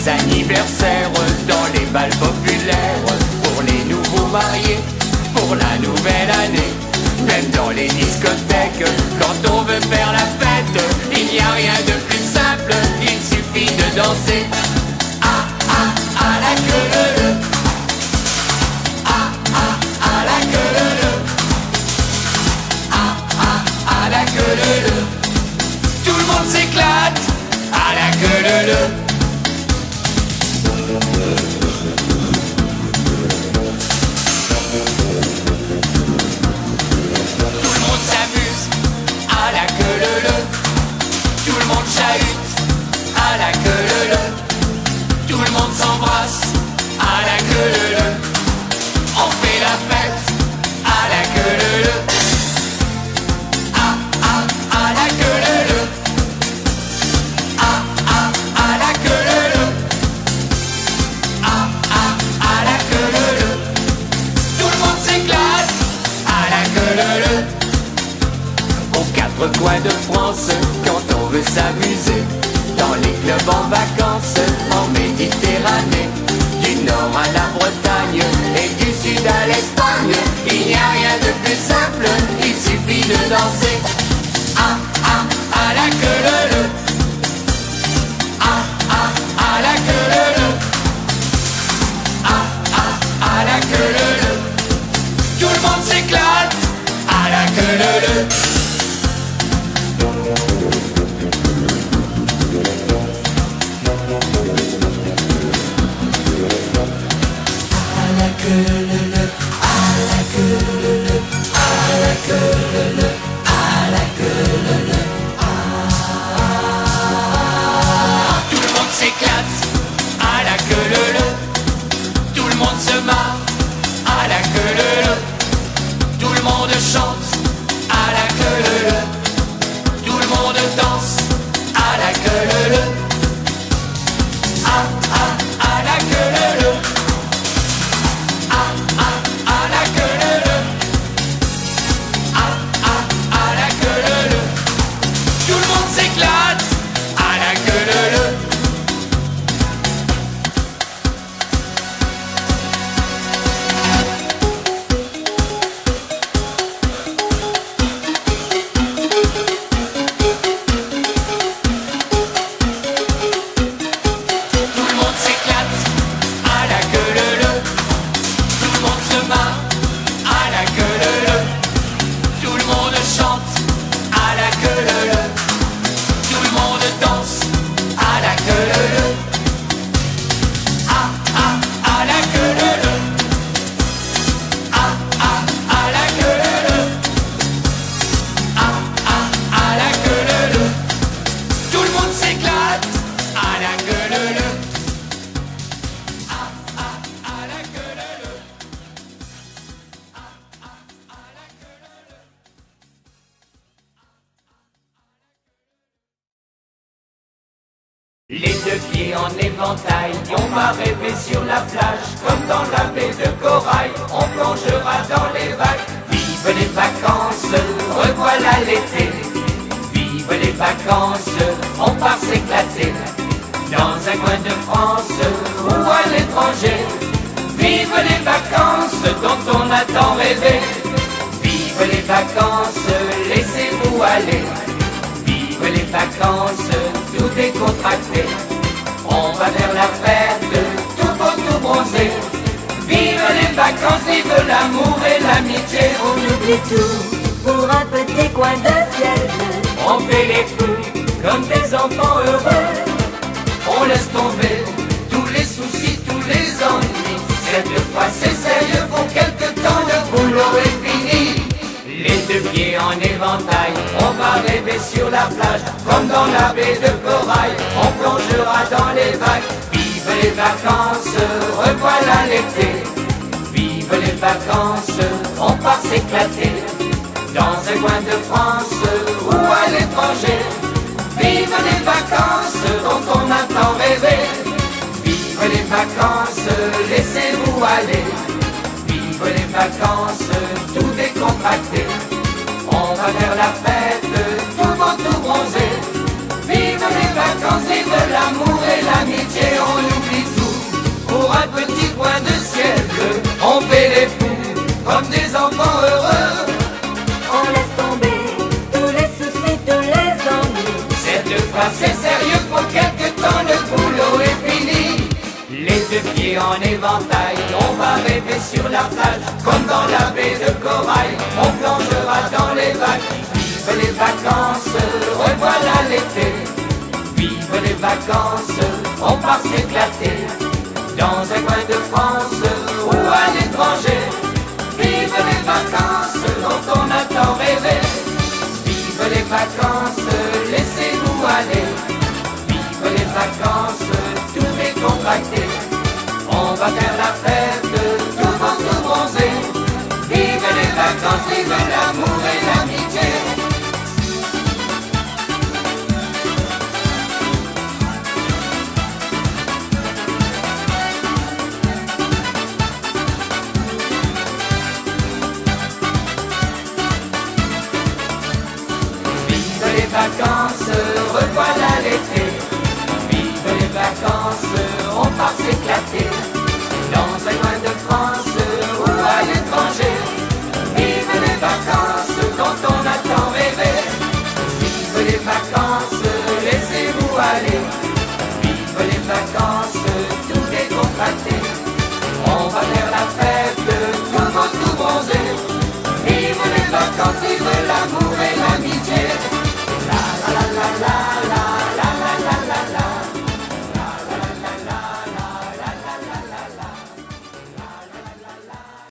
Anniversaires, dans les bals populaires, pour les nouveaux mariés, pour la nouvelle année. Même dans les discothèques, quand on veut faire la fête, il n'y a rien de plus simple, il suffit de danser. Ah ah ah la queue leu. Ah ah ah la queue leu. Ah ah ah la queue leu. Tout le monde s'éclate à la queue leu. Tout le monde s'amuse à la queue leu. Tout le monde chahute à la queue leu. Tout le monde s'embrasse à la queue leu. On fait la fête à la queue leu. Ah ah ah la queue leu. Ah ah ah la queue leu. Ah ah ah la queue leu. Tout le monde s'éclate à la queue leu. Aux quatre coins de France, quand on veut s'amuser, dans les clubs en vacances, en Méditerranée, du nord à la Bretagne et du sud à l'Espagne, il n'y a rien de plus simple, il suffit de danser. Ah ah ah la queue leu. Ah ah ah la queue leu. Ah ah ah la queue leu. Tout le monde s'éclate à la queue leu. Tout le monde s'éclate à la queue leu. Tout le monde se marre à la queue leu. Tout le monde chante à la queue leu. Tout le monde danse à la queue leu. Ah ah ah la queue leu. Ah ah ah la queue leu. Ah ah ah la queue leu. Tout le monde s'éclate à la queue leu. Tout le monde s'éclate à la queue leu. Tout le monde se marre à la queue leu. Tout le monde chante à la queue leu. Tout le monde danse à la queue leu. Ah ah ah la queue leu. Ah ah ah la queue leu. Ah ah ah la queue leu. Tout le monde s'éclate à la queue leu. Ah ah ah la queue leu. Les deux pieds en éventail, on va rêver sur la plage, comme dans la baie de corail, on plongera dans les vagues. Vive les vacances, revoilà l'été. Vive les vacances, on part s'éclater. Dans un coin de France ou à l'étranger. Vive les vacances dont on a tant rêvé. Vive les vacances, laissez-vous aller. Vive les vacances, tout décontracté. On va vers la fête, tout beau, tout bronzé. Vive les vacances, vive l'amour et l'amitié. On oublie tout pour un petit coin de ciel bleu. On fait les fous comme des enfants heureux. On laisse tomber tous les soucis, tous les ennuis. deux pieds en éventail, on va rêver sur la plage, comme dans la baie de corail, on plongera dans les vagues. Vive les vacances, revoilà l'été. Vive les vacances, on part s'éclater dans un coin de France ou à l'étranger. Vive les vacances dont on a tant rêvé. Vive les vacances, laissez-vous aller. Vive les vacances, tout décontracté. On va faire la fête, tout le monde tout bronzé. Vive les vacances, vive l'amour et l'amitié. On oublie tout pour un petit coin de ciel bleu. On fait les fous comme des enfants heureux. On laisse tomber tous les soucis, tous les ennuis. Cette fois c'est sérieux, pour quelque temps le boulot est fini. Les deux pieds en éventail, on va rêver sur la plage, comme dans la baie de corail, on plongera dans les vagues. Vive les vacances, revoilà l'été. Vive les vacances, on part s'éclater dans un coin de France ou à l'étranger. Vive les vacances dont on a tant rêvé. Vive les vacances, laissez-vous aller. Vive les vacances, tout décontracté. On va faire la fête, tout le monde tout bronzé. Vive les vacances, vive l'amour et l'amitié. Vive les vacances, revoilà l'été. Vive les vacances, on part s'éclater dans un coin de France ou à l'étranger. Vive les vacances dont on a tant rêvé. Vive les vacances, laissez-vous aller. Vive les vacances, tout décontracté. On va faire la fête, tout le monde tout bronzé. Vive les vacances.